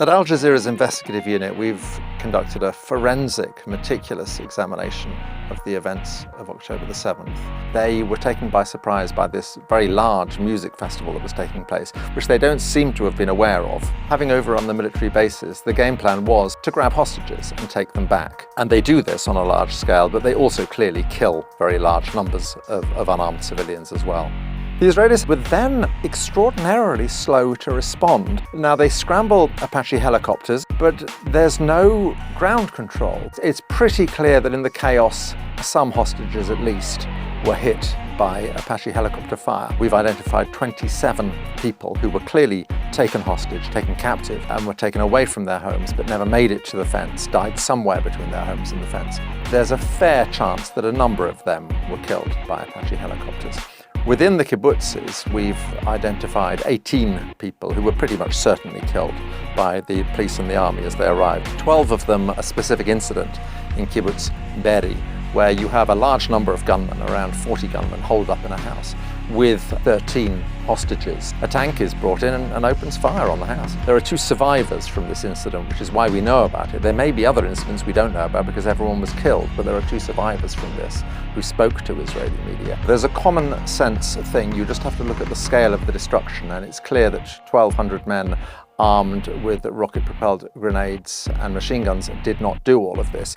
At Al Jazeera's investigative unit, we've conducted a forensic, meticulous examination of the events of October the 7th. They were taken by surprise by this very large music festival that was taking place, which they don't seem to have been aware of. Having overrun the military bases, the game plan was to grab hostages and take them back. And they do this on a large scale, but they also clearly kill very large numbers of unarmed civilians as well. The Israelis were then extraordinarily slow to respond. Now, they scramble Apache helicopters, but there's no ground control. It's pretty clear that in the chaos, some hostages at least were hit by Apache helicopter fire. We've identified 27 people who were clearly taken hostage, taken captive, and were taken away from their homes, but never made it to the fence, died somewhere between their homes and the fence. There's a fair chance that a number of them were killed by Apache helicopters. Within the kibbutzes, we've identified 18 people who were pretty much certainly killed by the police and the army as they arrived. 12 of them a specific incident in kibbutz Be'eri, where you have a large number of gunmen, around 40 gunmen, holed up in a house with 13 hostages. A tank is brought in and opens fire on the house. There are 2 survivors from this incident, which is why we know about it. There may be other incidents we don't know about because everyone was killed, but there are 2 survivors from this who spoke to Israeli media. There's a common sense thing. You just have to look at the scale of the destruction, and it's clear that 1,200 men armed with rocket-propelled grenades and machine guns did not do all of this.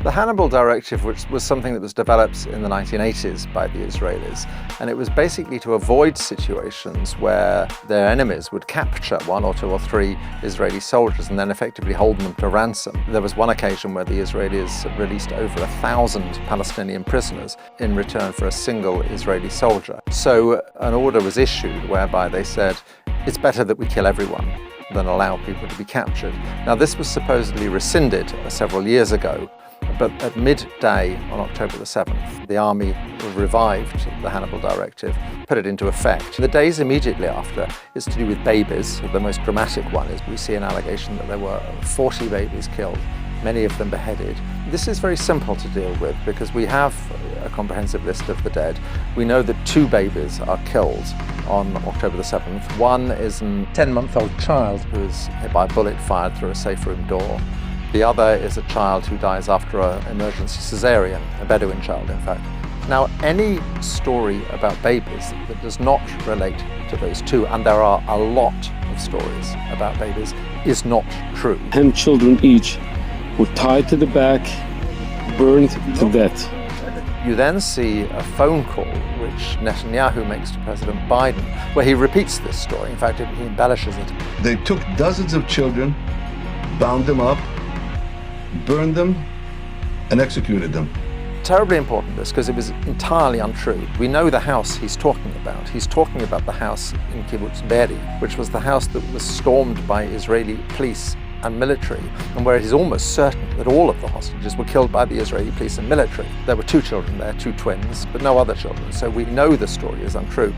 The Hannibal Directive, which was something that was developed in the 1980s by the Israelis, and it was basically to avoid situations where their enemies would capture 1 or 2 or 3 Israeli soldiers and then effectively hold them to ransom. There was one occasion where the Israelis released over 1,000 Palestinian prisoners in return for a single Israeli soldier. So an order was issued whereby they said, it's better that we kill everyone than allow people to be captured. Now, this was supposedly rescinded several years ago, but at midday on October the 7th, the army revived the Hannibal Directive, put it into effect. The days immediately after is to do with babies. The most dramatic one is we see an allegation that there were 40 babies killed, many of them beheaded. This is very simple to deal with because we have a comprehensive list of the dead. We know that 2 babies are killed on October the 7th. One is a 10-month-old child who is hit by a bullet fired through a safe room door. The other is a child who dies after an emergency cesarean, a Bedouin child, in fact. Now, any story about babies that does not relate to those 2, and there are a lot of stories about babies, is not true. 10 children each were tied to the back, burned to death. You then see a phone call which Netanyahu makes to President Biden, where he repeats this story. In fact, he embellishes it. They took dozens of children, bound them up, burned them, and executed them. Terribly important, this, because it was entirely untrue. We know the house he's talking about. He's talking about the house in kibbutz Be'eri, which was the house that was stormed by Israeli police and military, and where it is almost certain that all of the hostages were killed by the Israeli police and military. There were 2 children there, 2 twins, but no other children, so we know the story is untrue.